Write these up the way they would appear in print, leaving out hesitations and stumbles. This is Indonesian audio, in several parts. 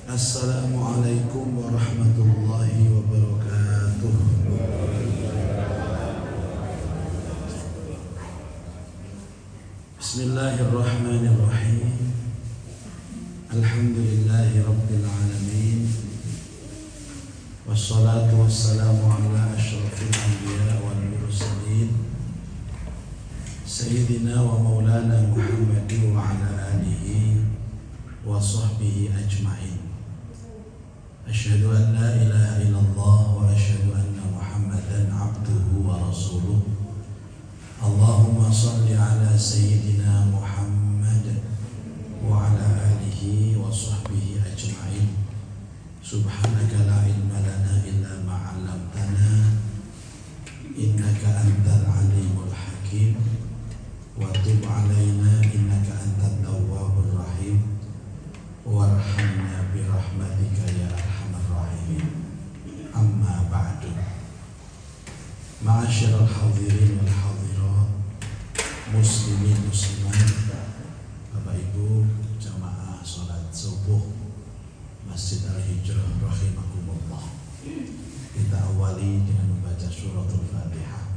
Assalamualaikum warahmatullahi wabarakatuh. Bismillahirrahmanirrahim. Alhamdulillahi rabbil alamin. Wassalatu wassalamu ala asyrafil anbiya wal mursalin Sayyidina wa maulana Muhammadin wa ala alihi wa sahbihi ajma'in. Asyhadu an la ilaha illallah wa asyhadu anna Muhammadan abduhu wa rasuluh. Allahumma salli ala Sayyidina Muhammad wa ala alihi wa sahbihi ajma'in. Subhanaka la ilma lana illa ma 'allamtana innaka antal alimul hakim wa tub 'alaina innaka antat tawwabur rahim warhamna bi rahmatika ya arhamar rahimin. Amma ba'du. Ma'asyiral hadirin wal hadirat, muslimin muslimat, Bapak Ibu jamaah salat subuh Masjid Al-Hijrah rahimakumullah. Kita awali dengan membaca suratul Fatihah.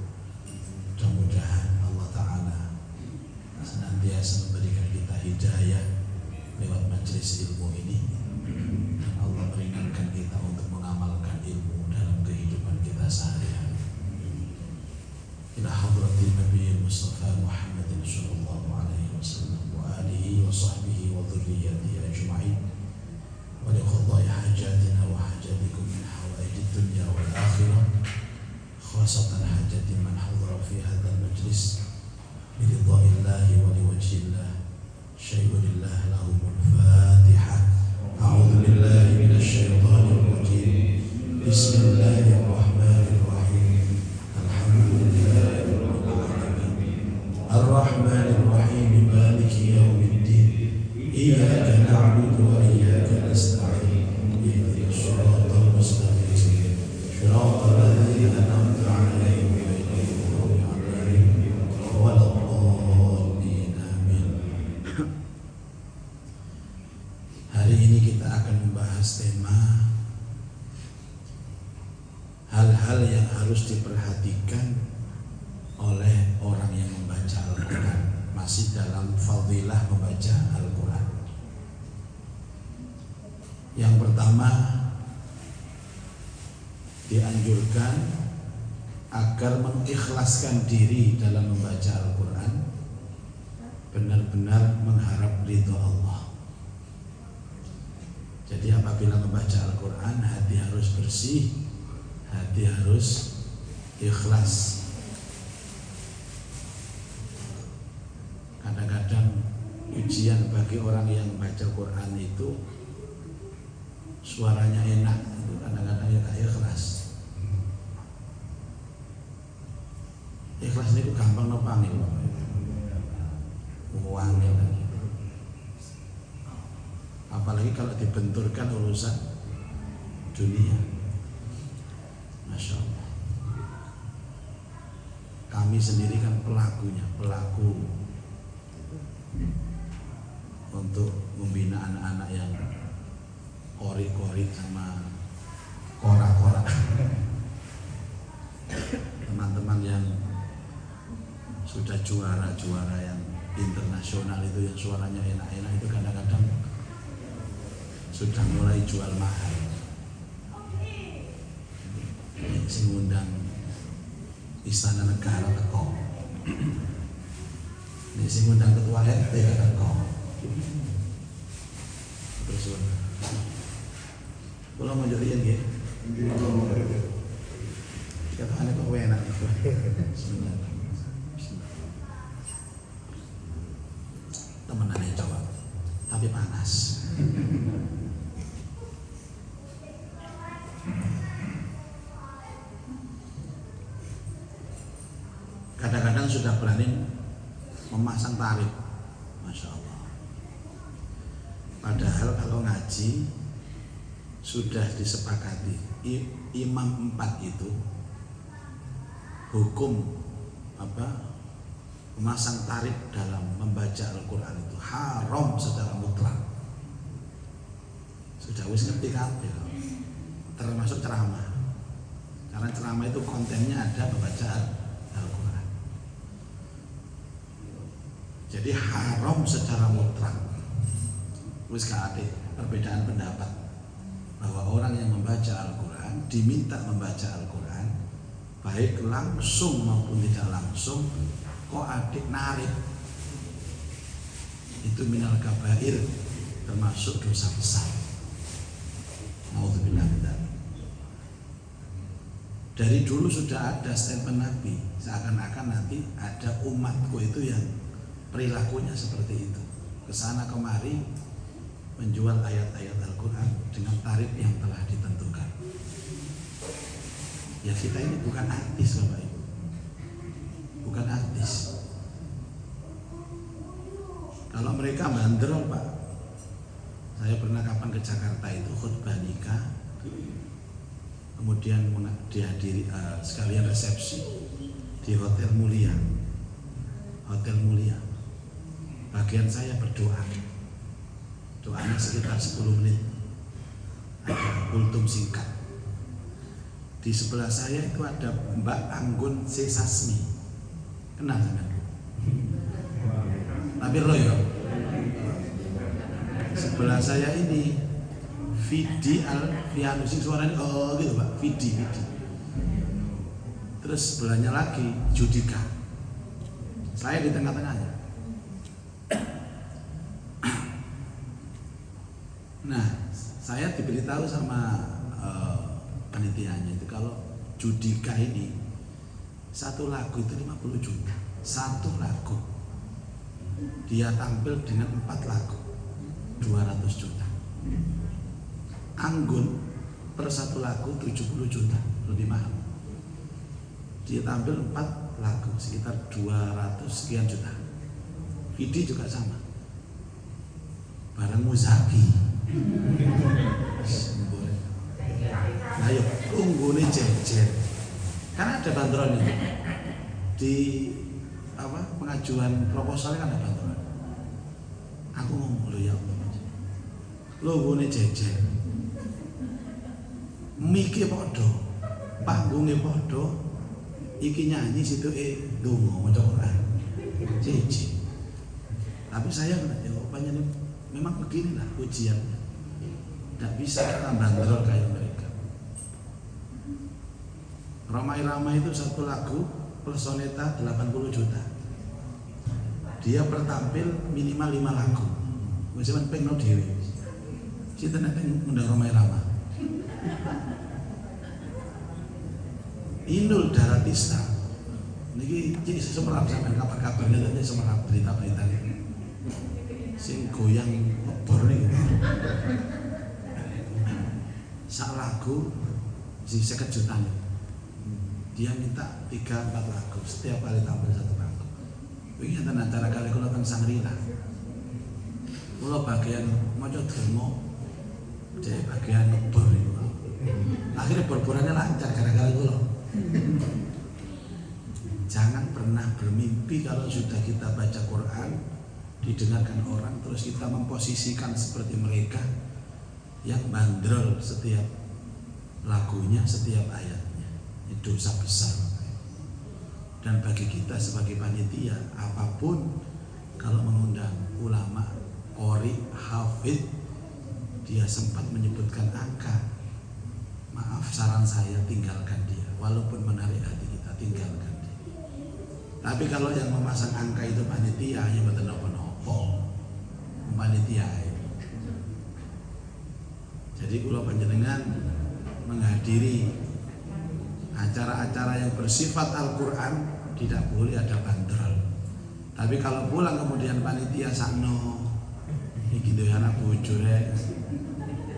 Mudah-mudahan Allah Ta'ala senantiasa memberikan kita hidayah lewat majelis ilmu ini, dan Allah meringankan kita untuk mengamalkan ilmu dalam kehidupan kita sehari-hari. Ila hadratil Nabi Mustafa Muhammadin sallallahu alaihi wasallam wa alihi wa sahbihi wa dhurriyyatihi ajma'in. ولقضاء حاجاتنا وحاجاتكم من حوائج الدنيا والآخرة، خاصة حاجة من حضر في هذا المجلس برضاء الله ولوجه الله. شيء لله لهم الفاتحة. أعوذ بالله من الشيطان الرجيم. بسم الله الرحمن الرحيم. الحمد لله رب العالمين الرحمن الرحيم مالك يوم الدين إياك نعبد وإياك نستعين اهدنا الصراط المستقيم صراط الذين أنعمت عليهم غير المغضوب عليهم ولا الضالين آمين. Hari ini kita akan membahas tema hal-hal yang harus diperhatikan oleh orang yang membaca Al-Quran. Masih dalam fadilah membaca Al-Quran. Yang pertama, dianjurkan agar mengikhlaskan diri dalam membaca Al-Quran, benar-benar mengharap ridho Allah. Jadi apabila membaca Al-Quran, hati harus bersih, hati harus ikhlas. Kadang-kadang ujian bagi orang yang baca Quran itu suaranya enak, itu kadang-kadang ya gak ikhlas. Ikhlas itu gampang nopangin, uangnya lagi. Apalagi kalau dibenturkan urusan dunia. Masya Allah. Kami sendiri kan pelakunya, pelaku untuk membina anak-anak yang kori-kori sama kora-kora. Teman-teman yang sudah juara-juara yang internasional itu, yang suaranya enak-enak itu kadang-kadang sudah mulai jual mahal. Sing ngundang Istana Negara teko. Ini sing ngundang ketua RT teko. Terus kalau mau jadian ya, kata aneh kok enak. Bismillah. Temenannya jawab, tapi panas. Kadang-kadang sudah berani memasang tarif, Masya Allah. Padahal kalau ngaji sudah disepakati imam 4 itu hukum memasang tarif dalam membaca Al-Quran itu haram secara mutlak. sudah wis ngerti kabeh, termasuk ceramah. Karena ceramah itu kontennya ada membaca Al-Quran. Jadi haram secara mutlak. Wis gak ada perbedaan pendapat bahwa orang yang membaca Al-Quran diminta membaca Al-Quran baik langsung maupun tidak langsung, kok adik narik, itu minal kabair, termasuk dosa besar. Nauzubillah min dzalik. Dari dulu sudah ada statement Nabi, seakan-akan nanti ada umatku itu yang perilakunya seperti itu, kesana kemari menjual ayat-ayat Al-Quran dengan tarif yang telah ditentukan. Ya kita ini bukan artis Bapak Ibu, bukan artis. Kalau mereka bandrol Pak, saya pernah kapan ke Jakarta itu khutbah nikah, kemudian dihadiri sekalian resepsi di Hotel Mulia. Bagian saya berdoa, doanya sekitar 10 menit, ada kultum singkat. Di sebelah saya itu ada Mbak Anggun C. Sasmi, kenal sama aku? Tapi Royo. Sebelah saya ini Vidi Alfianus, suaranya gitu Pak, Vidi. Terus sebelahnya lagi Judika, saya di tengah-tengahnya. Nah, saya diberitahu sama panitianya itu kalau Judika ini satu lagu itu 50 juta, satu lagu. Dia tampil dengan 4 lagu, 200 juta. Anggun per satu lagu 70 juta, lebih mahal. Dia tampil 4 lagu sekitar 200 sekian juta. Vidi juga sama, barang Muzaki. Ayo tunggu nih jejer, karena ada bandrolnya di pengajuan proposalnya kan ada bandrol. Aku ngomong ya Allah, lo nih jejer, miki podo, panggungnya podo, iki nyanyi situ dongo maca Quran, jejer. Tapi saya ya banyak memang beginilah ujiannya. Tidak bisa kita bandrol kayak mereka. Ramai-ramai itu satu lagu plus soneta 80 juta. Dia bertampil minimal 5 lagu. Misalnya pengen dewe. Kita nanti undang ramai-ramai. Inul Daratista. Niki jadi semerap sampai kabar-kabarnya tadi semerap berita-berita ini. Sing goyang obor nih. Sak lagu si 50 juta. Dia minta 3-4 lagu setiap kali tampil satu lagu. Ini adalah acara kali kalau tentang Sangrila. Kalau bagian maca demo, jadi bagian ngebor itu. Akhirnya bor-borannya lancar gara-gara itu loh. Jangan pernah bermimpi kalau sudah kita baca Quran, didengarkan orang, terus kita memposisikan seperti mereka yang bandrol setiap lagunya, setiap ayatnya. Itu dosa besar. Dan bagi kita sebagai panitia, apapun kalau mengundang ulama, qori, hafid, dia sempat menyebutkan angka, maaf saran saya tinggalkan dia, walaupun menarik hati kita, tinggalkan dia. Tapi kalau yang memasang angka itu panitia, ya betul nopo panitia. Jadi kalau panjenengan menghadiri acara-acara yang bersifat Al-Quran, tidak boleh ada bandrol. Tapi kalau pulang kemudian panitia sakno iki duwe anak bojone,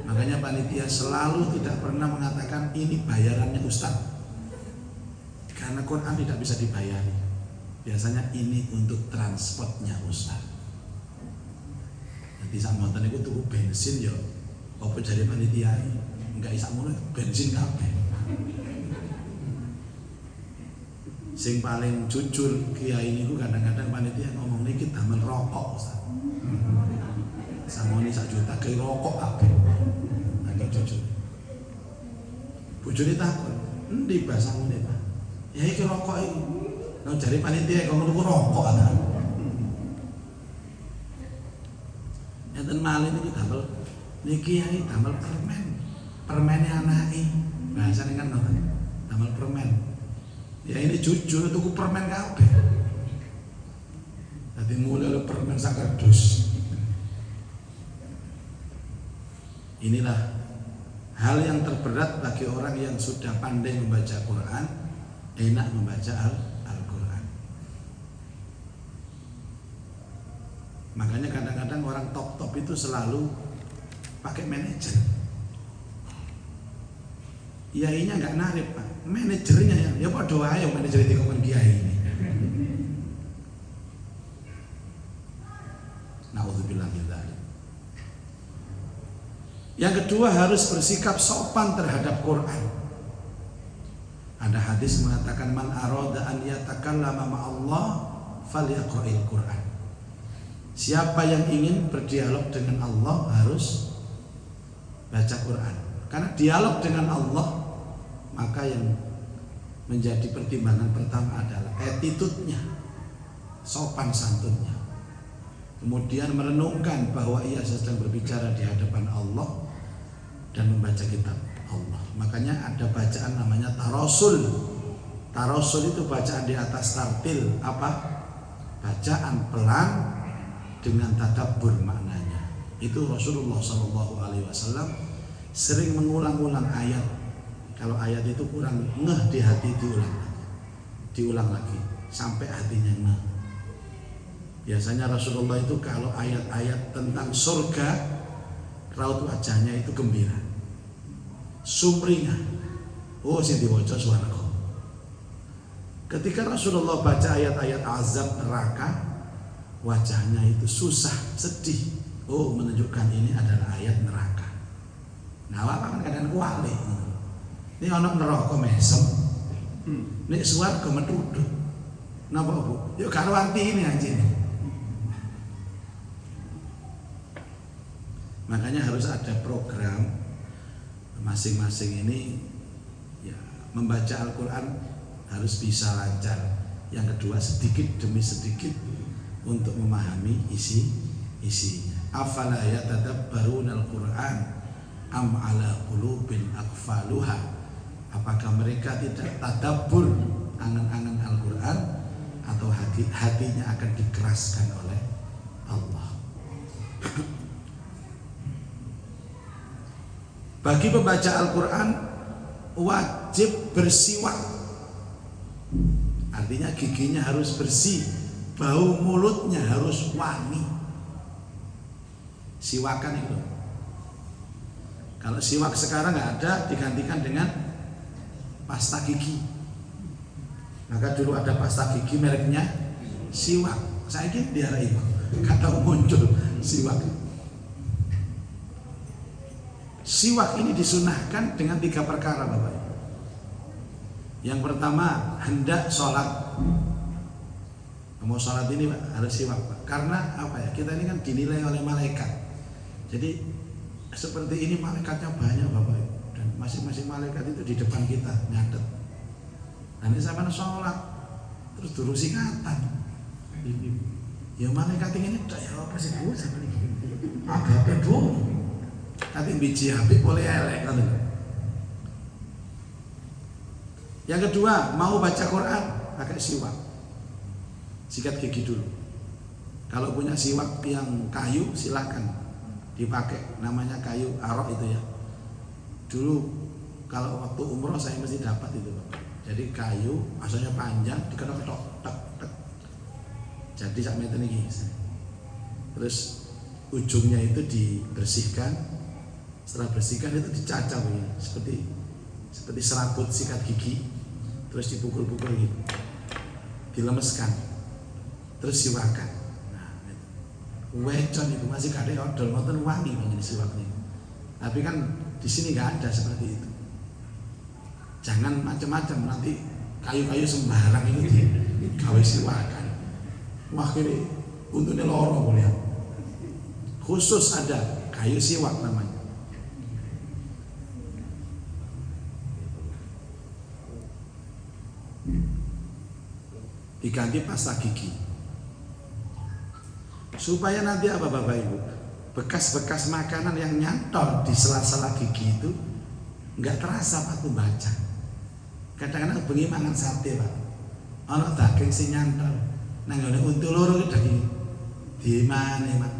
makanya panitia selalu tidak pernah mengatakan ini bayarannya Ustaz, karena Quran tidak bisa dibayari. Biasanya ini untuk transportnya Ustaz. Nanti sak monten iku tuku bensin ya apa jadi panitia enggak isak ngono bensin kabeh. Sing paling jujur kiai niku kadang-kadang panitia ngomong niki damel rokok Ustaz. Samoni 1 juta ke rokok kabeh. bojone takon, "Endi basamu nek, Pak?" "Ya iki rokok iki." Nang jare panitia kok ngono rokok ana. Enten malih niki damel niki yai damel permen. Permene anake. Bahasane kan ngoten. Damel permen. Ya ini jujur tuku permen kabeh. Dadi mulai oleh permen sak kardus. Inilah hal yang terberat bagi orang yang sudah pandai membaca Quran, enak membaca Al-Quran. Makanya kadang-kadang orang top-top itu selalu pakai manajer. Kiainya nggak narik, Pak. Manajernya ya padha wae manajer di kon kiai ini. Nauzubillah min dzalik. Yang kedua harus bersikap sopan terhadap Quran. Ada hadis mengatakan man arada an yatakallama ma'allah falyaqra'il Quran. Siapa yang ingin berdialog dengan Allah harus baca Quran. Karena dialog dengan Allah, maka yang menjadi pertimbangan pertama adalah attitude-nya, sopan santunnya. Kemudian merenungkan bahwa ia sedang berbicara di hadapan Allah dan membaca kitab Allah. Makanya ada bacaan namanya tarosul. Tarosul itu bacaan di atas tartil, apa? Bacaan pelan dengan tadabbur maknanya. Itu Rasulullah SAW sering mengulang-ulang ayat. Kalau ayat itu kurang ngeh di hati, diulang lagi sampai hatinya ngeh. Biasanya Rasulullah itu kalau ayat-ayat tentang surga, raut wajahnya itu gembira, sumringah. Oh, sing diwaca swarga. Ketika Rasulullah baca ayat-ayat azab neraka, wajahnya itu susah, sedih. Oh, menunjukkan ini adalah ayat neraka. Nah, apa kan kadang kuali. Ini ana neraka mesem. Nek swarga metuduk. Napa, Bu? Yuk karo arti ini anjing. Makanya harus ada program masing-masing ini ya, membaca Al-Quran harus bisa lancar. Yang kedua sedikit demi sedikit untuk memahami isinya. Afala yatadabbaruna al-Quran am ala qulubin aqfaluha. Apakah mereka tidak tadabbur angan-angan Al-Quran atau hatinya akan dikeraskan oleh Allah. Bagi pembaca Al-Quran wajib bersiwak. Artinya giginya harus bersih, bau mulutnya harus wangi. Siwakan itu. Kalau siwak sekarang nggak ada, digantikan dengan pasta gigi. Maka dulu ada pasta gigi mereknya siwak. Saya ini diarai kata muncul siwak. Siwak ini disunahkan dengan 3 perkara, Bapak. Yang pertama, hendak sholat. Mau sholat ini, Pak, harus siwak, Pak. Karena apa ya? Kita ini kan dinilai oleh malaikat. Jadi seperti ini malaikatnya banyak, Bapak. Dan masing-masing malaikat itu di depan kita nyatet. Nanti sampai sholat terus durung singatan. Ya malaikat ini ya apa sih Bu? Agak Bu. Tapi biji habis boleh elek kan. Yang kedua, mau baca Quran pakai siwak. Sikat gigi dulu. Kalau punya siwak yang kayu silakan dipakai, namanya kayu arok itu ya. Dulu kalau waktu umroh saya mesti dapat itu, Pak. Jadi kayu asalnya panjang diketok-ketok tek tek. Jadi sak meter iki. Terus ujungnya itu dibersihkan. Setelah bersihkan itu dicacah begini, seperti serabut sikat gigi, terus dipukul-pukul gitu, dilemeskan, terus siwakan. Nah, wecon itu masih kadang odol, nonton wangi begini siwaknya. Tapi kan di sini nggak ada seperti itu. Jangan macam-macam, nanti kayu-kayu sembarang itu digawe siwakan. Wah ini untungnya loro boleh. Khusus ada kayu siwak namanya. diganti pasta gigi. Supaya nanti apa Bapak Ibu? Bekas-bekas makanan yang nyantol di sela-sela gigi itu nggak terasa waktu baca. Kadang-kadang bengi mangan sate Pak, ana daging sing nyantol nang ngene untu loro iki daging di mana Pak?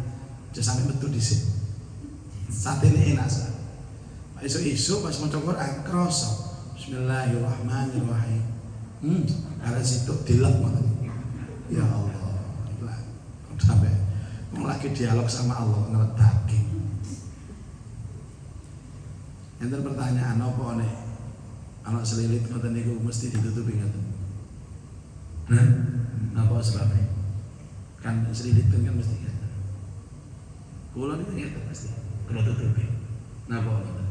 Aja sampe metu dhisik. Satene enak Pak. Isu-isu pas maca Quran krasa. Bismillahirrahmanirrahim. Ada situ dilek ngoten. Ya Allah. Sampai mau lagi dialog sama Allah ngelet daging. Enten pertanyaan apa nih? Anak selilit ngoten niku mesti ditutupi ngoten. Napa sebabnya? Kan selilit kan mesti ngoten. Kula niku ngoten pasti. Kula tutupi. Napa ngoten?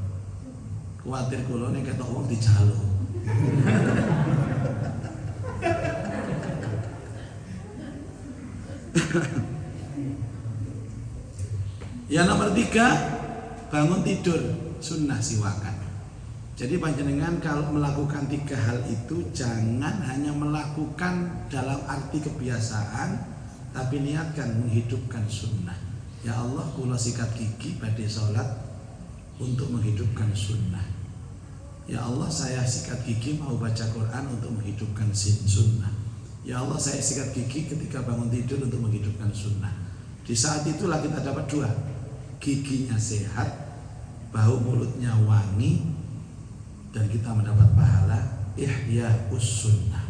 Kuwatir kula nek ketok wong dijaluk. Yang nomor 3, bangun tidur sunnah siwakan. Jadi panjenengan kalau melakukan 3 hal itu jangan hanya melakukan dalam arti kebiasaan, tapi niatkan menghidupkan sunnah. Ya Allah, kula sikat gigi badhe salat untuk menghidupkan sunnah. Ya Allah, saya sikat gigi mau baca Quran untuk menghidupkan sunnah. Ya Allah, saya sikat gigi ketika bangun tidur untuk menghidupkan sunnah. Di saat itulah kita dapat 2, giginya sehat, bau mulutnya wangi, dan kita mendapat pahala ihya sunnah.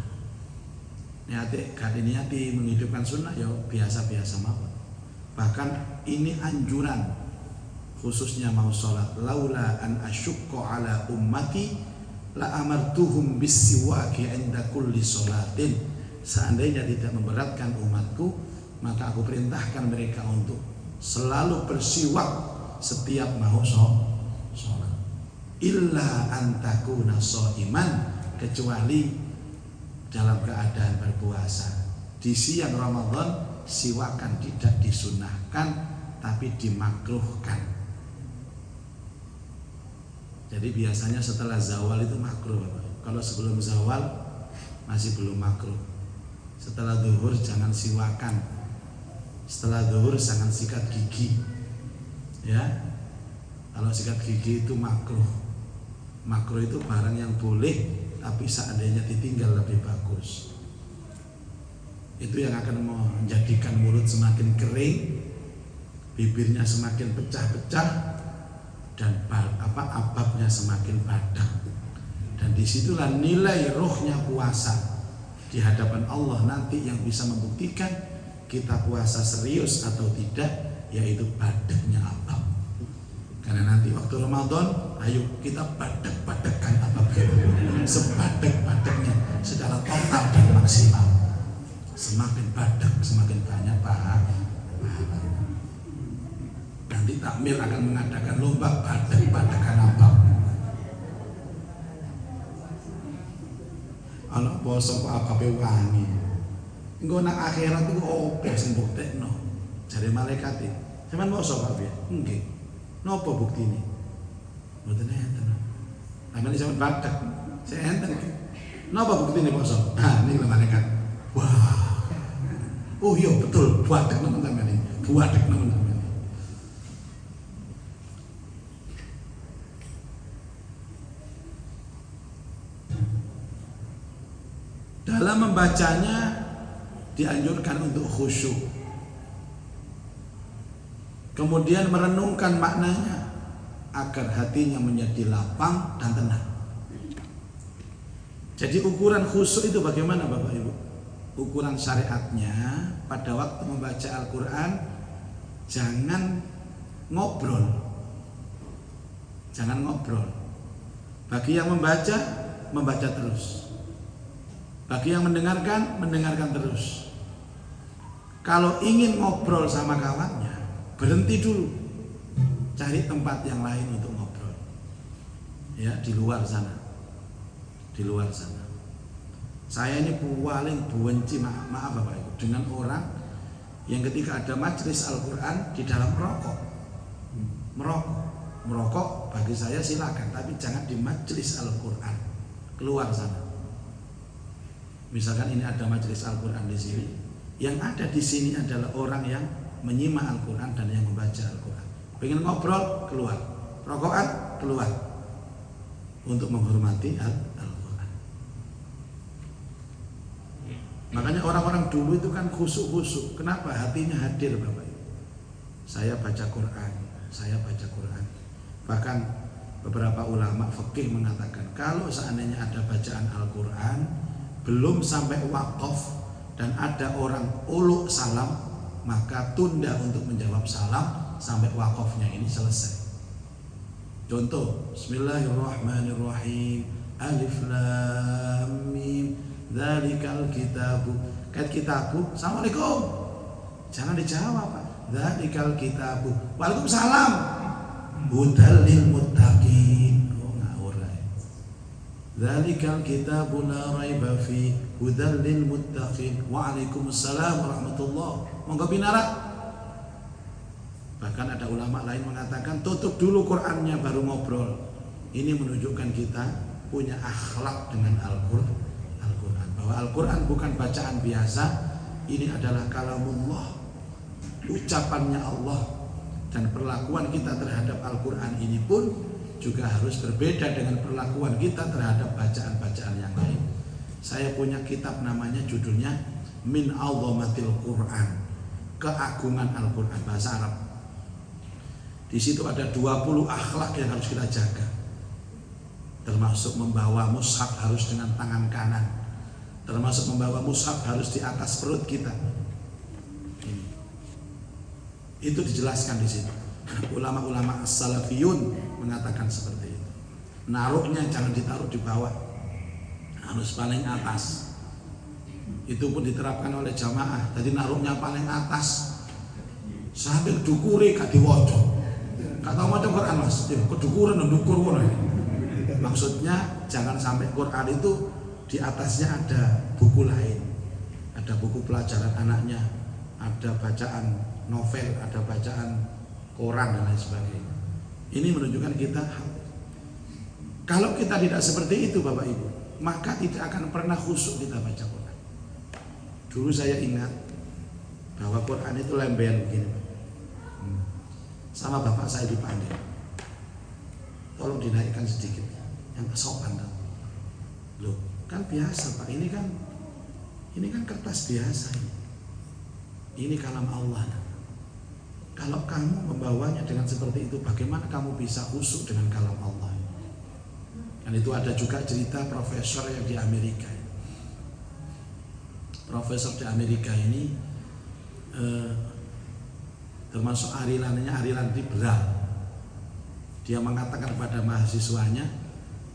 Niati menghidupkan sunnah ya biasa-biasa mawon. Bahkan ini anjuran khususnya mau sholat. Laula an asyukka ala ummati la amartuhum bisiwaki inda kulli sholatin. Seandainya tidak memberatkan umatku, maka aku perintahkan mereka untuk selalu bersiwak setiap mau sholat. Illa antakuna shoiman, kecuali dalam keadaan berpuasa. Di siang Ramadan siwakan tidak disunahkan, tapi dimakruhkan. Jadi biasanya setelah zawal itu makruh. Kalau sebelum zawal masih belum makruh. Setelah zuhur jangan siwakan. Setelah zuhur jangan sikat gigi. Ya. Kalau sikat gigi itu makruh. Makruh itu barang yang boleh, tapi seandainya ditinggal lebih bagus. Itu yang akan menjadikan mulut semakin kering, bibirnya semakin pecah-pecah, dan ababnya semakin padang. Dan disitulah nilai rohnya puasa di hadapan Allah nanti yang bisa membuktikan kita puasa serius atau tidak, yaitu badaknya abab. Karena nanti waktu Ramadan, ayo kita badak-badakkan abab kita sebadak-badaknya secara total dan maksimal. Semakin badak, semakin banyak pahala. Nanti takmir akan mengadakan lomba badak-badakan abab. Anak poso kok ababe wangi. Engko nang akhirat iku opo sing buktekno? Jare malaikat e. Sampeyan poso Pak piye? Nggih. Napa buktine? Mboten enten. Amane sampeyan badak. Saya enten. Napa buktine poso? Nah, niki malaikat. Wah. Oh iya betul, badak teman-teman ini. Badak teman-teman. Dalam membacanya dianjurkan untuk khusyuk, kemudian merenungkan maknanya agar hatinya menjadi lapang dan tenang. Jadi ukuran khusyuk itu bagaimana Bapak Ibu? Ukuran syariatnya pada waktu membaca Al-Quran jangan ngobrol. Jangan ngobrol. Bagi yang membaca, membaca terus. Bagi yang mendengarkan, mendengarkan terus. Kalau ingin ngobrol sama kawannya, berhenti dulu. Cari tempat yang lain untuk ngobrol. Ya, di luar sana. Di luar sana. Saya ini paling benci, maaf Bapak Ibu, dengan orang yang ketika ada majelis Al-Quran di dalam merokok bagi saya silakan, tapi jangan di majelis Al-Quran, keluar sana. Misalkan ini ada majelis Al-Quran di sini, yang ada di sini adalah orang yang menyimak Al-Quran dan yang membaca Al-Quran. Pengen ngobrol, keluar. Rokokan, keluar. Untuk menghormati Al-Quran. Makanya orang-orang dulu itu kan khusyuk-khusyuk. Kenapa? Hatinya hadir Bapak Ibu. Saya baca Quran, saya baca Quran. Bahkan beberapa ulama fikih mengatakan kalau seandainya ada bacaan Al-Quran belum sampai wakaf dan ada orang uluk salam, maka tunda untuk menjawab salam sampai wakafnya ini selesai. Contoh, Bismillahirrahmanirrahim, Alif Lam Mim, Dzalikal kitabu. Kait kitabu, Assalamualaikum. Jangan dijawab, Pak. Dzalikal kitabu. Waalaikumsalam. Hudal lil muttaqin. Oh, ngawur ae. Dzalikal kitabu la raiba fi hudal lil muttaqin. Waalaikumsalam warahmatullahi. Monggo pinarak. Bahkan ada ulama lain mengatakan tutup dulu Qur'annya baru ngobrol. Ini menunjukkan kita punya akhlak dengan Al-Quran. Bahwa Al-Quran bukan bacaan biasa. Ini adalah kalamullah, ucapannya Allah. Dan perlakuan kita terhadap Al-Quran ini pun juga harus berbeda dengan perlakuan kita terhadap bacaan-bacaan yang lain. Saya punya kitab namanya judulnya Min A'dhamatil Quran, keagungan Al-Quran, bahasa Arab. Di situ ada 20 akhlak yang harus kita jaga. Termasuk membawa mushaf harus dengan tangan kanan. Termasuk membawa mushaf harus di atas perut kita. Ini. Itu dijelaskan di situ. Ulama-ulama as-salafiyun mengatakan seperti itu. Naruhnya jangan ditaruh di bawah, harus paling atas. Itu pun diterapkan oleh jamaah. Jadi naruhnya paling atas. Sambil dukure gak diwaca. Gak tahu macam Quran Mas, kedukuran dan dukur. Maksudnya jangan sampai Quran itu di atasnya ada buku lain, ada buku pelajaran anaknya, ada bacaan novel, ada bacaan koran dan lain sebagainya. Ini menunjukkan kita, kalau kita tidak seperti itu Bapak Ibu, maka tidak akan pernah khusyuk kita baca Quran. Dulu saya ingat bahwa Quran itu lembel begini, sama bapak saya dipanggil, tolong dinaikkan sedikit, yang kesopan dong. Loh, kan biasa Pak, ini kan kertas biasa ini. Ini kalam Allah. Kalau kamu membawanya dengan seperti itu, bagaimana kamu bisa khusyuk dengan kalam Allah? Dan itu ada juga cerita profesor yang di Amerika. Profesor di Amerika ini termasuk arilannya arilan liberal. Dia mengatakan kepada mahasiswanya,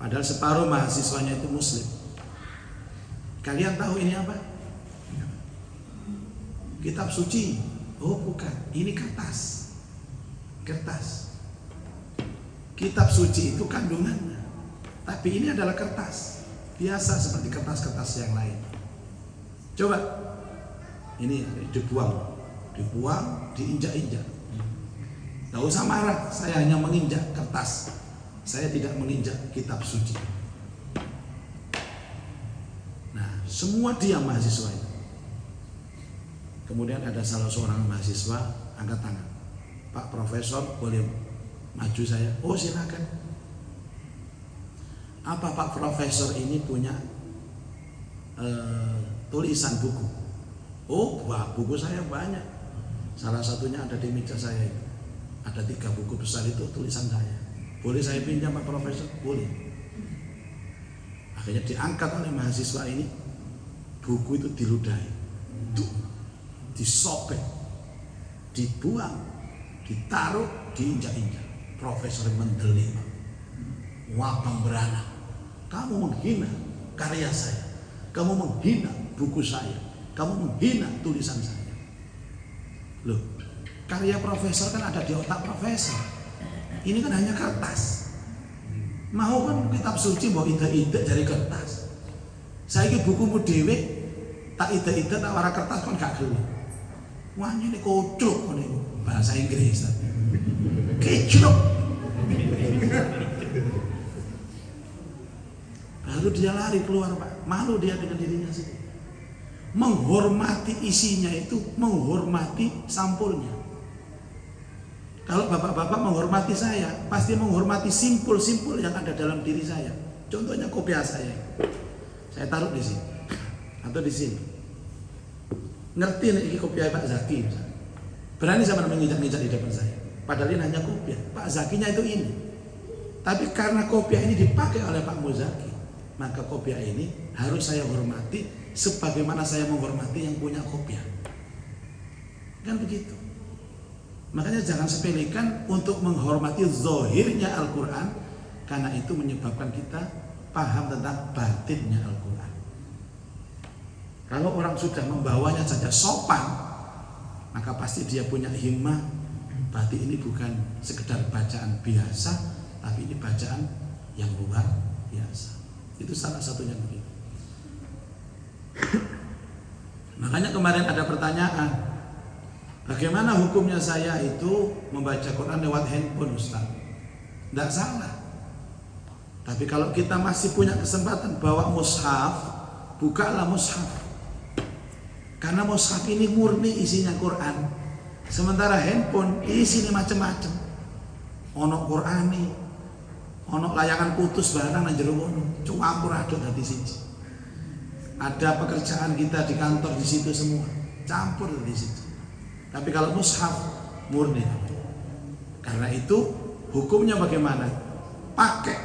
padahal separuh mahasiswanya itu muslim, kalian tahu ini apa? Kitab suci. Oh bukan, ini kertas. Kitab suci itu kandungannya, tapi ini adalah kertas biasa seperti kertas-kertas yang lain. Coba ini dibuang, diinjak-injak. Tidak usah marah, saya hanya menginjak kertas, saya tidak menginjak kitab suci. Nah, semua diam mahasiswa itu. Kemudian ada salah seorang mahasiswa angkat tangan, Pak Profesor boleh maju saya? Oh silakan. Apa Pak Profesor ini punya tulisan buku? Oh buku saya banyak. Salah satunya ada di meja saya itu. Ada 3 buku besar itu tulisan saya. Boleh saya pinjam Pak Profesor? Boleh. Akhirnya diangkat oleh mahasiswa ini, buku itu diludahi, disobek, dibuang, ditaruh, diinjak-injak. Profesor mendelik, wah pemberana, kamu menghina karya saya, kamu menghina buku saya, kamu menghina tulisan saya. Loh, karya profesor kan ada di otak profesor. Ini kan hanya kertas. Mau kan kitab suci bawa ide-ide dari kertas. Saya ini bukumu dewe, tak ide-ide tak warna kertas kan gak gelem. Wah ini kocok ini bahasa Inggris. Kecok. Baru dia lari keluar Pak. Malu dia dengan dirinya sendiri. menghormati isinya itu menghormati sampulnya. Kalau bapak-bapak menghormati saya, pasti menghormati simpul-simpul yang ada dalam diri saya. Contohnya kopiah saya taruh di sini atau di sini. Ngerti nih ini kopiah Pak Zaki, berani sama menginjak-injak di depan saya. Padahal ini hanya kopiah. Pak Zakinya itu ini. Tapi karena kopiah ini dipakai oleh Pak Muzaki, maka kopiah ini harus saya hormati sebagaimana saya menghormati yang punya kopiah. Kan begitu. Makanya jangan sepelekan untuk menghormati zahirnya Al-Quran, karena itu menyebabkan kita paham tentang batinnya Al-Quran. Kalau orang sudah membawanya saja sopan, maka pasti dia punya himmah. Berarti ini bukan sekedar bacaan biasa, tapi ini bacaan yang luar biasa. Itu salah satunya begitu. Makanya kemarin ada pertanyaan, bagaimana hukumnya saya itu membaca Quran lewat handphone, Ustaz? Tidak salah. Tapi kalau kita masih punya kesempatan bawa mushaf, bukalah mushaf. Karena mushaf ini murni isinya Quran. Sementara handphone isinya macam-macam. Ono Qurani, ono layangan putus barang nang jero ngono, campur aduk dadi siji. Ada pekerjaan kita di kantor di situ semua, campur di situ. Tapi kalau mushaf murni. Karena itu hukumnya bagaimana? Pakai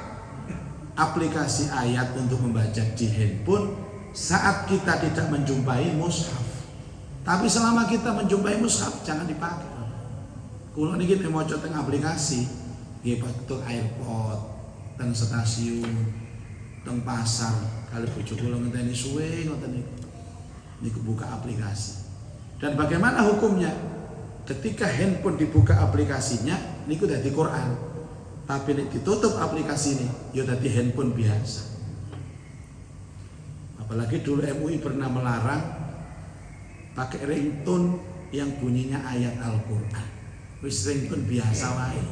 aplikasi ayat untuk membaca di handphone saat kita tidak menjumpai mushaf. Tapi selama kita menjumpai mushaf jangan dipakai. Kulo niki nek maca teng aplikasi, nggih patuk airport, teng stasiun, teng pasar, kali bojo kula ngenteni suwe ngoten niku buka aplikasi. Dan bagaimana hukumnya? Ketika handphone dibuka aplikasinya, niku dadi Quran. Tapi nek ditutup aplikasi ini, ya dadi handphone biasa. Apalagi dulu MUI pernah melarang pakai ringtone yang bunyinya ayat Al-Quran. Wis ringtone biasa wae.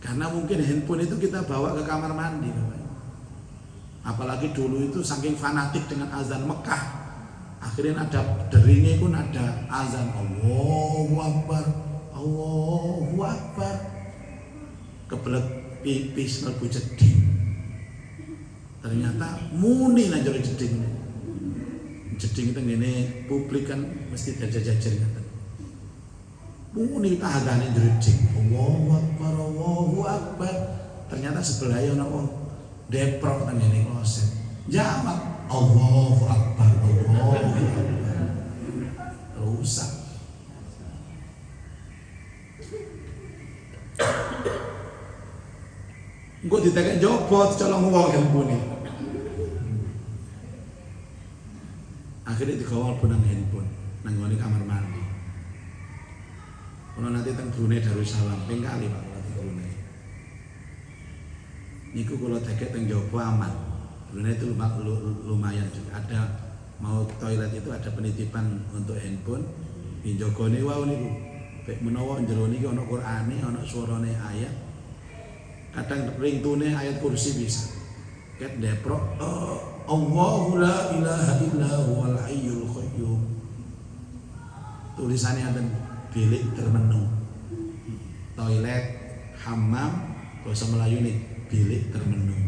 Karena mungkin handphone itu kita bawa ke kamar mandi, Bapak. Apalagi dulu itu saking fanatik dengan azan Mekah, akhirnya ada deringnya pun ada azan Allahu Akbar, Allahu Akbar. Kebelet pipis mlebu jeding. Ternyata muni nang jero jeding. Jeding itu ngene publik kan mesti jajar-jajar ngoten. Muni tahanane jero jeding. Allahu Akbar, Allahu Akbar. Ternyata sebelahnya ana wong deprok nang ngene kloset. Jawab Allahu Akbar, Allahu Akbar. Rusak. Engko ditekek jobot colong wong handphone. Akhirnya digawal nang handphone nang ngene kamar mandi. Kalau nanti teng Brunei Darussalam ping kali Pak kalau teng Brunei. Niku kalau tekek teng Jawa aman. Brunei itu lumayan juga. Ada mau toilet itu ada penitipan untuk handphone. Pinjogone wae niku. Bek menawa jero niki ana Qur'ane, ana suarane ayat. Kadang ringtone ayat kursi bisa. Ket deprok Allahu la ilaha illa huwal hayyul qayyum. Tulisannya ada bilik termenung. Toilet, hammam, bahasa Melayu nih, bilik termenung.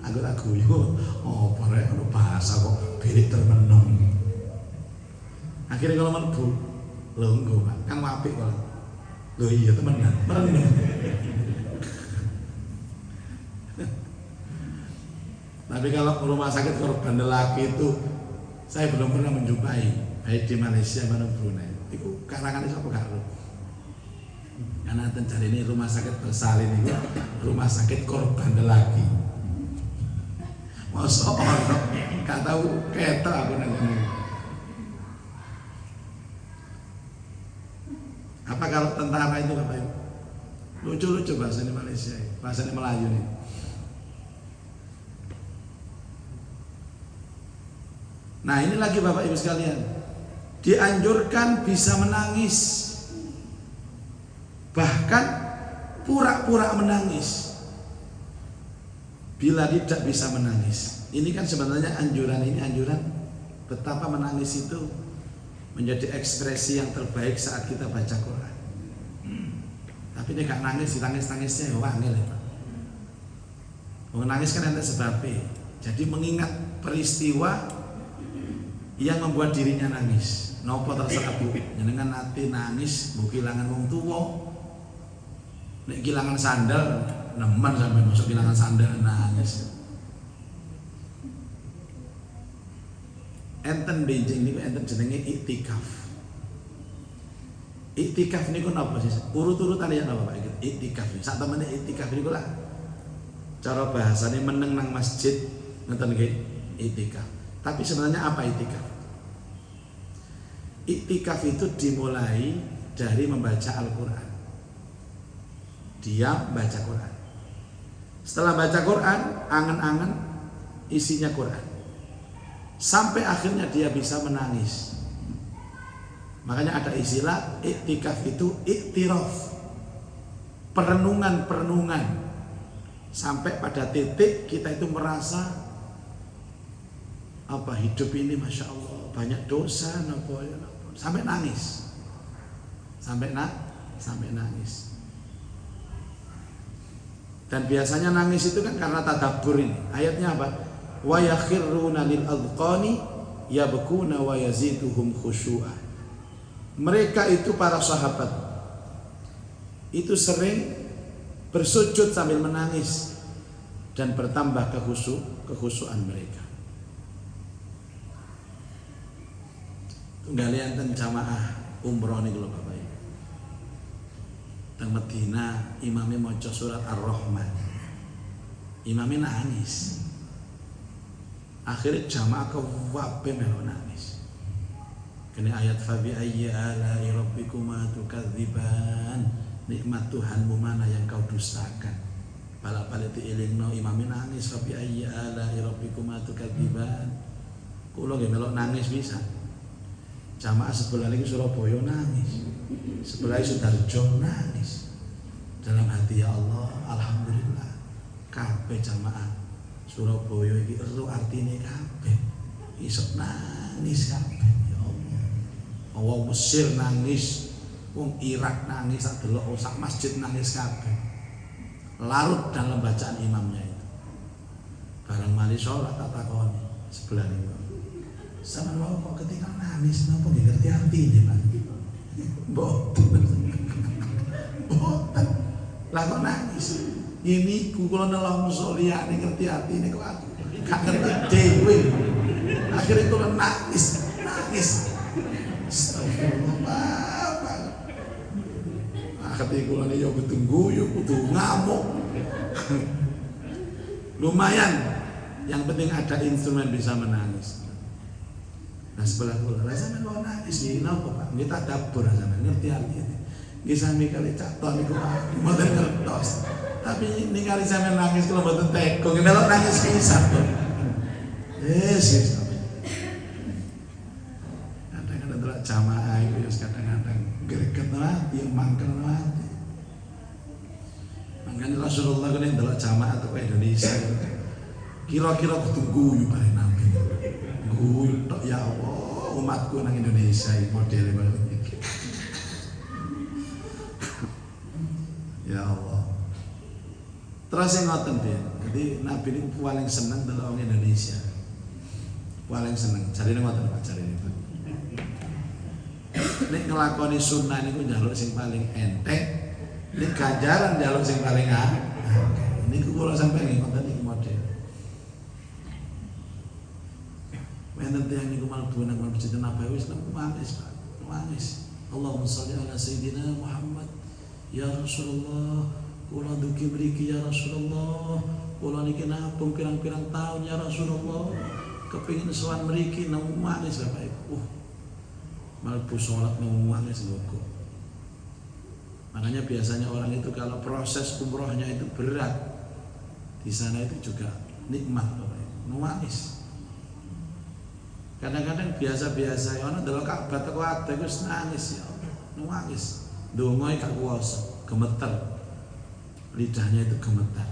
Aku yo pare ono bahasa kok bilik termenung. Akhirnya kalau mlebu, lho engko Pak, kan apik kok. Lho iya temenan. Tapi kalau rumah sakit korban lelaki itu saya belum pernah menjumpai, baik di Malaysia maupun Brunei. Itu karangan itu apa karo? Karena cari ini rumah sakit bersalin itu rumah sakit korban lelaki. Masa orang nggak tahu keta aku nanti. Apa kalau tentara itu apa ya? Lucu-lucu bahasanya Malaysia, bahasanya Melayu nih. Nah ini lagi Bapak Ibu sekalian, dianjurkan bisa menangis, bahkan pura-pura menangis bila tidak bisa menangis. Ini kan sebenarnya anjuran ini anjuran betapa menangis itu menjadi ekspresi yang terbaik saat kita baca Quran. Tapi dia gak nangis, ditangis-tangisnya ya wangil ya Pak. Menangis kan ada sebabnya. Jadi mengingat peristiwa yang membuat dirinya nangis. Nopo terserah Bu, jenengan nanti nangis, bu kehilangan wong tuwa. Nek kehilangan sandal, nemen sampai masuk kehilangan sandal nangis. Enten benjing niku enten jenenge iktikaf. Iktikaf niku napa sih? Urut-urutan ya napa Pak? Iktikaf. Sak temene iktikaf niku lah cara bahasane meneng nang masjid ngeten nggih iktikaf. Tapi sebenarnya apa iktikaf? Iktikaf itu dimulai dari membaca Al-Quran. Diam baca Quran. Setelah baca Quran, angan-angan isinya Quran. Sampai akhirnya dia bisa menangis. Makanya ada istilah iktikaf itu iktiraf. Perenungan-perenungan. Sampai pada titik kita itu merasa apa hidup ini Masya Allah banyak dosa sampai nangis. Sampai nangis. Dan biasanya nangis itu kan karena tadabbur ini. Ayatnya apa? Wa yakhirruna lil adqani yabkuna wa yaziduhum khusyu'a. Mereka itu para sahabat itu sering bersujud sambil menangis dan bertambah kekhusyuan mereka. Tunggale enten jamaah umroh niku lho Bapak Ibu. Teng Medina imame maca surat Ar-Rahman. Imame nangis. Akhirnya jamaah kabeh melu nangis. Kene ayat fa bi ayyi ala'i rabbikuma tukadziban. Nikmat Tuhanmu mana yang kau dustakan. Bala-bala dielingno imame nangis fa bi ayyi ala'i rabbikuma tukadziban. Kula nggih melok nangis bisa. Jamaah sebelah lagi Surabaya nangis, sebelah Sudarjo nangis. Dalam hati ya Allah, alhamdulillah. Kabeh jamaah Surabaya iki ero artine kabeh. Iso nangis kabeh ya Allah. Wong Mesir nangis, wong Irak nangis, sak delok sak masjid nangis kabeh. Larut dalam bacaan imamnya itu. Barang mari sholat tak takoni sebelah ini. Sama lo kok ketika nangis napa nggih ngerti artine Pak? Mboten. Lah kok nangis? Ini kula nelong soliyane ngerti artine kok aku gak ngerti dhewe. Akhirnya kula nangis. Astagfirullah. Akhirnya kula ya kudu guyu, kudu ngamuk. Lumayan. Yang penting ada instrumen bisa menangis. Nah sebelah kula, lah sampeyan mau nangis nggih napa Pak? Nggih tadabbur sampeyan ngerti artine. Nggih sami kali caton niku Pak, mboten ngertos. Tapi ningali sampeyan nangis kula mboten tega, nggih melok nangis pisan to. Yes. Kadang-kadang delok jamaah iku ya kadang-kadang greget ati, mangkel ati. Mangkane Rasulullah kene delok jamaah teko Indonesia. Kira-kira kudu guyu bare nabi. Guyu tok ya Allah, umatku nang Indonesia iki modele koyo iki. Ya Allah. Terus sing ngoten piye? Jadi nabi niku paling seneng delok wong Indonesia. Paling seneng. Jarine ngoten Pak, jarine Pak. Nek nglakoni sunnah niku njaluk sing paling enteng, nek ganjaran njaluk sing paling akeh. Niku kula sampeyan nggih ngoten iki model. Enten tiyang niku mlebu nang Masjid Nabawi wis nangis Pak, nangis. Allahumma sholli ala sayyidina Muhammad. Ya Rasulullah, kula dugi mriki ya Rasulullah. Kula niki nabung pirang-pirang tahun ya Rasulullah. Kepengin sowan mriki nangis Bapak Ibu. Mlebu salat nangis lho. Makanya biasanya orang itu kalau proses umrohnya itu berat, di sana itu juga nikmat Bapak Ibu. Nangis. Kadang-kadang biasa-biasa ya ana delok Ka'bah teko ade wis nangis ya Allah. Nangis. Ndonga gak kuwasa, gemeter. Lidahnya itu gemeter.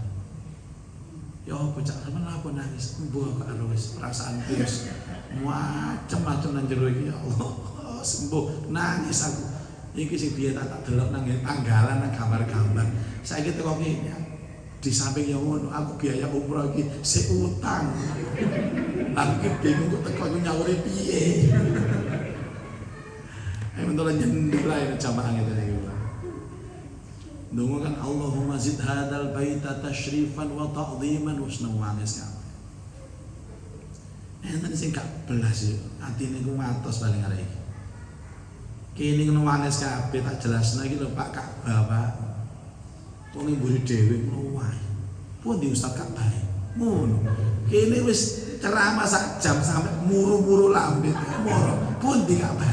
Ya bocah sampean apa nangis? Mbuh kok wis perasaan wis macem-macem nang jero iki ya Allah. Sembuh nangis aku. Iki sing biyen tak delok nang tanggalan nang gambar-gambar. Saiki teko kene. Di samping yang ngono aku biaya umroh iki sik utang. Aku bingung kok teko aku nyawure piye. Ayo mentolan nyendul ae jamaah ngene iki. Dongo kan Allahumma zid hadzal baita tasyrifan wa ta'dhiman wa sunawangis kabeh. Enten sing gak belas yo, atine ku matos paling arek iki. Kene ngono wangis kabeh tak jelasno iki lho Pak Ka'bah, Pak. Wong mburi dhewe ngono wae. Pundi Ustaz Ka'bah? Ngono. Kene wis ceramah sak jam sampai muru-muru lambet. Moro. Pundi Ka'bah?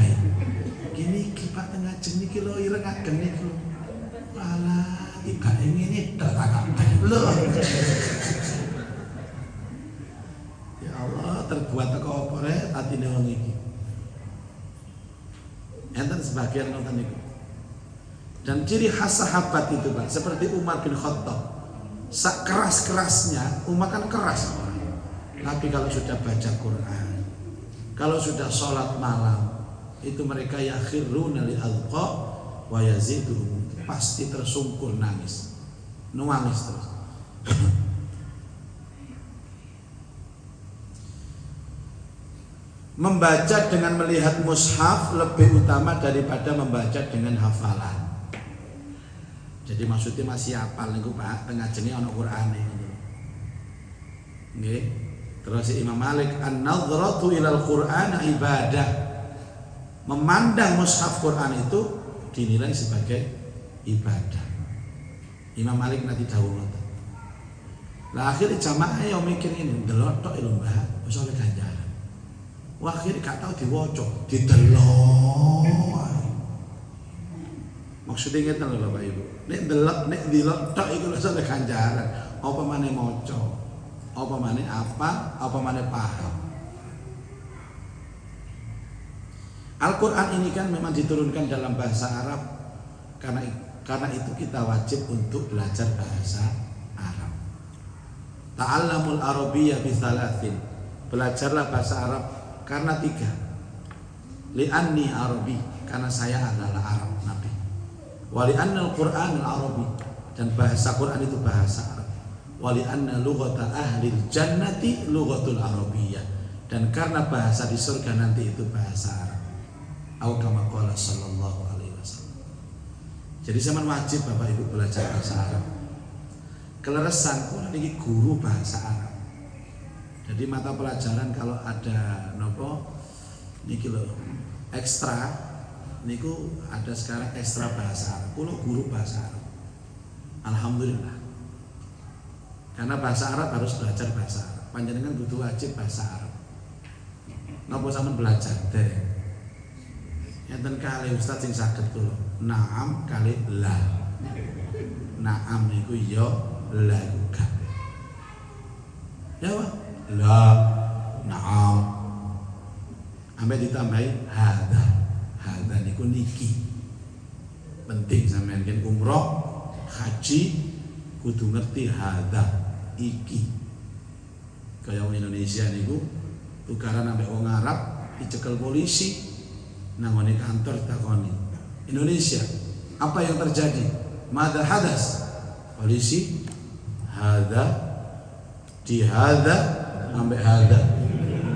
Kene iki Pak tengah jeng iki lho ireng ageng iki lho. Alah, tiba ini tertakak lho. Ya Allah, terbuat teko apa rek atine wong iki. Enten sebagian nonton niku. Dan ciri khas sahabat itu Pak, seperti Umar bin Khattab. Sak keras-kerasnya, Umar kan keras. Tapi kalau sudah baca Quran, kalau sudah sholat malam, itu mereka yakhiruna li alqa wa yaziduhum, pasti tersungkur nangis, nuangis terus. Membaca dengan melihat mushaf lebih utama daripada membaca dengan hafalan. Jadi maksudnya masih hafal niku Pak, tengajenge ana Qur'ane ngono. Nggih. Terus Imam Malik an-nadhratu ilal Qur'an ibadah. Memandang mushaf Quran itu dinilai sebagai ibadah. Imam Malik nanti dawuh ngoten. Lah akhirnya jamaah yo mikir ini, delok tok lho Mbah, wis oleh ganjaran. Wah akhirnya gak tau diwaca, didelok. Maksudnya ngeten lho Bapak Ibu. Nek delok tok iku wis oleh ganjaran. Apa maneh maca? Apa maneh apa? Apa maneh paham? Al-Qur'an ini kan memang diturunkan dalam bahasa Arab karena itu kita wajib untuk belajar bahasa Arab. Ta'allamul Arabiyyah bi thalathin. Belajarlah bahasa Arab karena 3. Li'anni Arabi, karena saya adalah Arab Nabi. Wa li'annal Qur'an al-Arabi, dan bahasa Quran itu bahasa Arab. Wa li'anna lughata ahlil jannati lughatul Arabiyyah, dan karena bahasa di surga nanti itu bahasa Arab. Au kama qala sallallahu alaihi wasallam. Jadi zaman wajib Bapak Ibu belajar bahasa Arab. Keleresan kula niki guru bahasa Arab. Jadi mata pelajaran kalau ada nopo niki lho ekstra niku ada sekarang ekstra bahasa Arab. Kula guru bahasa Arab. Alhamdulillah. Karena bahasa Arab harus belajar bahasa Arab. Panjenengan kudu wajib bahasa Arab. Napa sampean belajar dereng? Enten kali Ustaz sing saged kula. Naam kali la. Naam niku ya, la iku kabeh. Ya Pak? La, naam. Ambe ditambahi hadza. Hadza niku niki. Penting sampeyan yen umroh, haji kudu ngerti hadza iki. Kaya wong Indonesia niku tukaran ambek wong Arab dicekel polisi. Nangone kantor takoni Indonesia, apa yang terjadi? Madza hadas? Polisi hadza di hadza ambek hadza.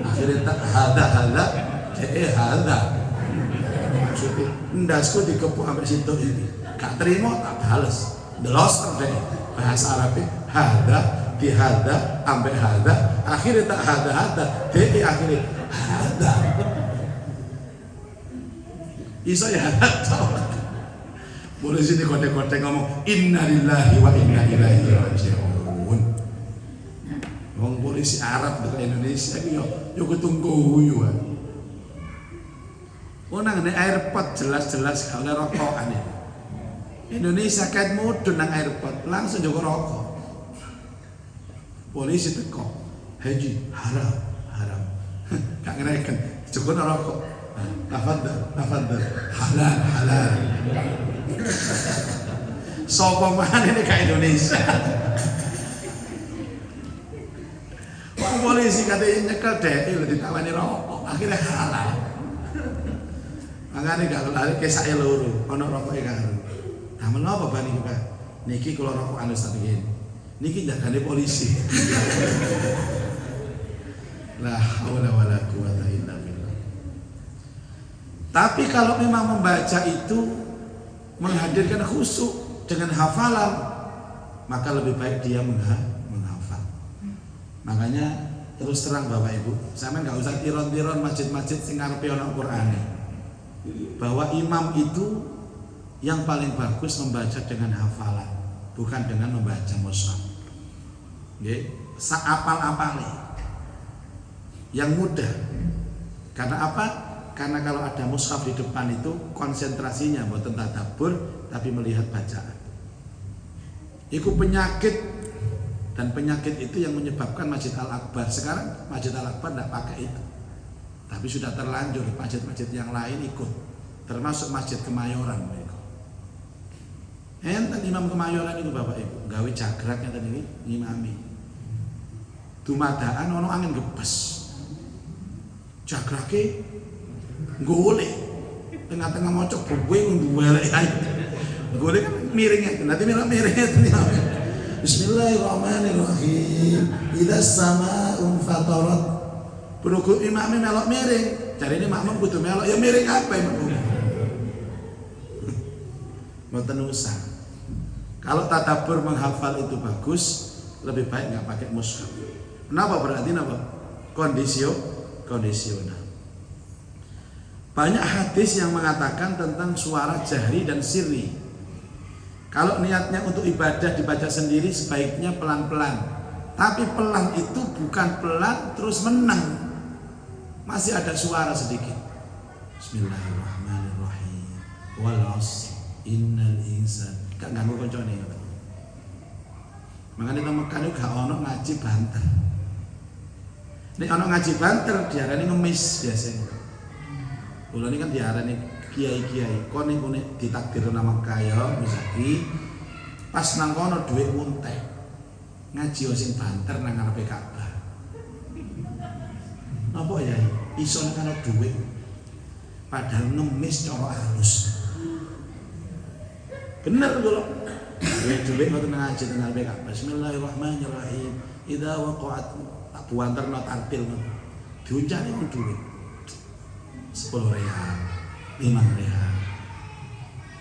Akhirnya tak hadza hadza. Maksudnya ndasku dikepuk ambek situ ini. Gak terima tak bales. Delos deh bahasa Arab hadza di hadza ambek hadza. Akhirnya tak hadza. Dek akhirnya hadza. Iso ya tau. Boleh sini kote-kote ngomong innalillahi wa inna ilaihi raji'un. Wong polisi Arab ke Indonesia iki yo ketunggu yo. Wong nang airport jelas-jelas gak oleh rokokan ya. Indonesia kayak mudun nang airport langsung jogo rokok. Polisi teko. Haji haram. Gak ngereken jogo rokok. Tafadhal halal. Sopo maneh nek ka Indonesia. polisi katanya nyekel dhek lho ditawani rokok, akhirnya halal. Makane gak lari kesake loro, ana rokoke karo. Damel napa ban iki, Pak? Niki kula rokokan Ustaz iki. Niki jagane polisi. La haula wala quwata illa billah. Tapi kalau memang membaca itu menghadirkan khusyuk dengan hafalan, maka lebih baik dia menghafal. Makanya terus terang Bapak Ibu, sampean enggak usah tiron-tiron masjid-masjid sing ngarepe ana Qur'ane. Bahwa imam itu yang paling bagus membaca dengan hafalan, bukan dengan membaca mushaf. Nggih, saapal-apale. Yang mudah. Karena apa? Karena kalau ada mushaf di depan itu konsentrasinya mboten tadabbur tapi melihat bacaan. Iku penyakit, dan penyakit itu yang menyebabkan Masjid Al-Akbar. Sekarang Masjid Al-Akbar tidak pakai itu, tapi sudah terlanjur masjid-masjid yang lain ikut, termasuk Masjid Kemayoran. Enten imam Kemayoran itu Bapak Ibu gawe jagraknya tadi ini ngimami. Dumadaan ono angin gepes. Jagrake golek tengah-tengah mocok buwe nduwelek ae. Golek kan miringnya, nanti miringnya itu. Bismillahirrahmanirrahim. Idzas samaa'un fatarat. Berhubung imamnya melok miring, cari ini makmum kudu melok ya miring apa imam? Mboten usah. Kalau tadabbur menghafal itu bagus, lebih baik nggak pakai mushaf. Kenapa? Berarti apa? Kondisional. Banyak hadis yang mengatakan tentang suara jahri dan sirri. Kalau niatnya untuk ibadah dibaca sendiri sebaiknya pelan-pelan. Tapi pelan itu bukan pelan terus menang. Masih ada suara sedikit. Bismillahirrahmanirrahim. Wal 'asr innal insana. Gak ganggu koncone. Makanya nang Mekah gak ono ngaji banter. Nek ono ngaji banter diarani ngemis biasanya. Kula ini kan diarani kiai-kiai. Kon niku nek ditakdir nama kaya misaki pas nang kono dhuwit muntek. Ngaji sing banter nang ngarepe Ka'bah. Napa ya? Iso nek ana dhuwit padahal ngemis cara halus. Bener kula. Dhuwit ngoten ngaji nang ngarepe Ka'bah. Bismillahirrahmanirrahim. Idza waqa'at buanterno tartil diuncani wong dhuwit 10 real, 5 real,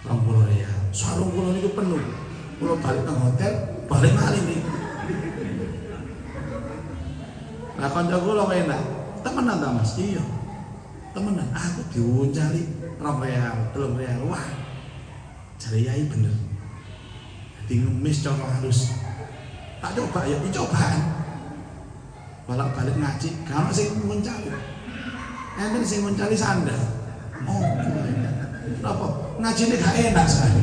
20 real. Sarung kula niku penuh. Kula balik nang hotel, balik malih niku. Lah kanca kula enak. Temenan ta Mas? Iya. Temenan. Aku diuncali 2 real, 3 real. Wah. Jare yai bener. Dadi ngemis cara halus. Tak coba ya, dicobaan. Bolak-balik ngaji, kalau sing nguncali. Enten sing nguncali sandal. Oh. Napa? Ngajine gak enak sekali.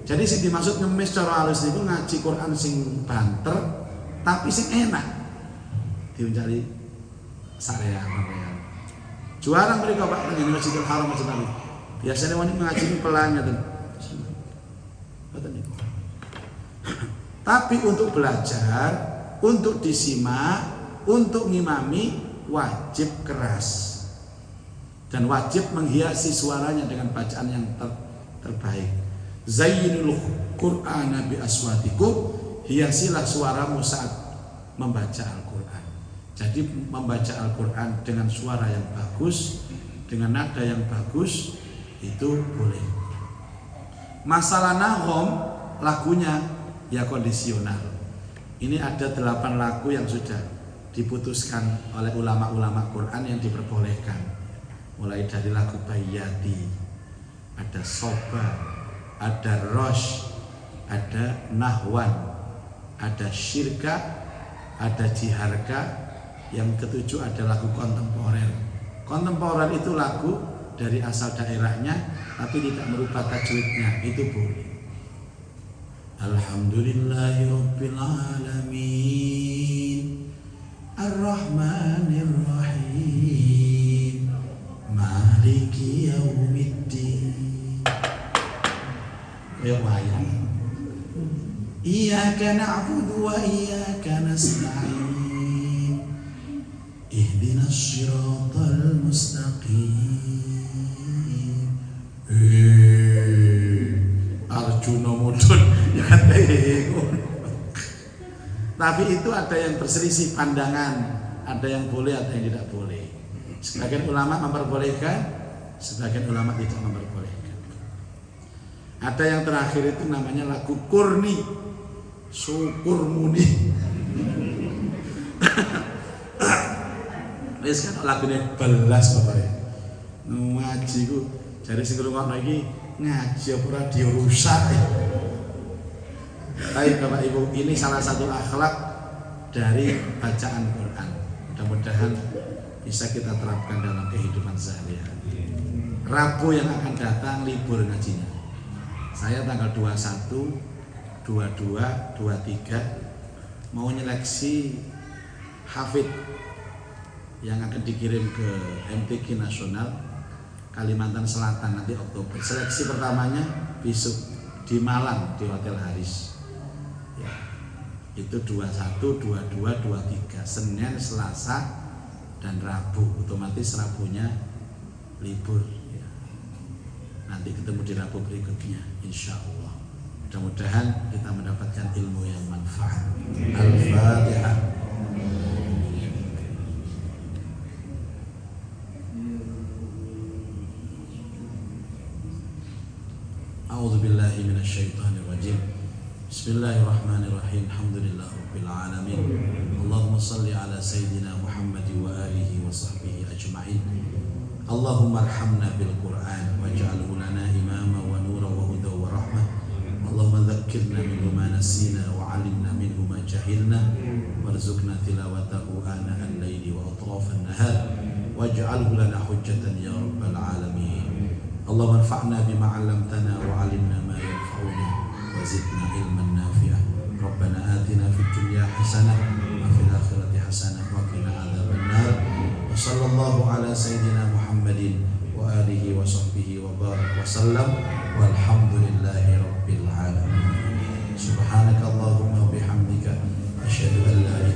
Jadi sing dimaksud ngemis cara halus niku ngaji Quran sing banter tapi sing enak. Diuncali sarean. Juarang mereka Pak teng Masjidil Haram Masjid Nabi. Biasanya wani ngaji pelan ngoten. Ngoten niku. Tapi untuk belajar, untuk disimak, untuk ngimami wajib keras dan wajib menghiasi suaranya dengan bacaan yang terbaik. Zayyinul Qur'ana bi aswatikum, hiasilah suaramu saat membaca Al-Qur'an. Jadi membaca Al-Qur'an dengan suara yang bagus, dengan nada yang bagus itu boleh. Masalah naghom lagunya ya kondisional. Ini ada 8 lagu yang sudah diputuskan oleh ulama-ulama Quran yang diperbolehkan. Mulai dari lagu Bayyati, ada Soba, ada Rosh, ada Nahwan, ada Syirka, ada Jiharka. Yang ketujuh ada lagu kontemporer. Kontemporer itu lagu dari asal daerahnya tapi tidak merubah tajwidnya, itu boleh. Alhamdulillahirabbil alamin Ar-Rahmanir-Rahim Maliki yaumiddin. Ya wayang. Iyyaka na'budu wa iyyaka nasta'in ihdinas siratal mustaqim. Arjuna mudhun ya tapi itu ada yang berselisih pandangan, ada yang boleh, ada yang tidak boleh. Sebagian ulama memperbolehkan, sebagian ulama tidak memperbolehkan. Ada yang terakhir itu namanya lagu kurni, syukur muni. Wis kan lagune belas bapak. Ngaji ku jare sing ngrungokno iki ngaji apa radio rusak. Baik Bapak Ibu, ini salah satu akhlak dari bacaan Quran. Mudah-mudahan bisa kita terapkan dalam kehidupan sehari-hari. Rabu yang akan datang libur ngajinya. Saya tanggal 21, 22, 23 mau nyeleksi hafid yang akan dikirim ke MTQ Nasional Kalimantan Selatan nanti Oktober. Seleksi pertamanya besok di Malang di Hotel Haris. Ya, itu 21, 22, 23 Senin, Selasa dan Rabu. Otomatis Rabunya libur ya. Nanti ketemu di Rabu berikutnya insya Allah. Mudah-mudahan kita mendapatkan ilmu yang manfaat. Al-Fatihah. A'udzu billahi minasyaitonir rajim. Bismillahirrahmanirrahim. Alhamdulillah rabbil alamin. Allahumma shalli ala sayyidina Muhammad wa alihi wa sahbihi ajma'in. Allahumma arhamna bil Qur'an waj'alhu lana imama wa nura wa huda wa rahmah. Allahumma dhakkirna minhu ma nasina wa 'allimna minhu ma jahilna warzuqna tilawatahu ana al-laili wa atraf an-nahar waj'alhu lana hujjatan ya rabbal alamin. Allahumma anfa'na bima 'allamtana wa 'allimna ma yanfa'una wa zidna ilman nafi'ah. Rabbana atina fid dunya hasanah wa fil akhirati hasanah wa qina adzabannar. Wa sallallahu ala sayyidina Muhammadin wa alihi wa sahbihi wa barak wa sallam walhamdulillahi rabbil alamin. Subhanakallahumma wa bihamdika asyhadu an la ilaha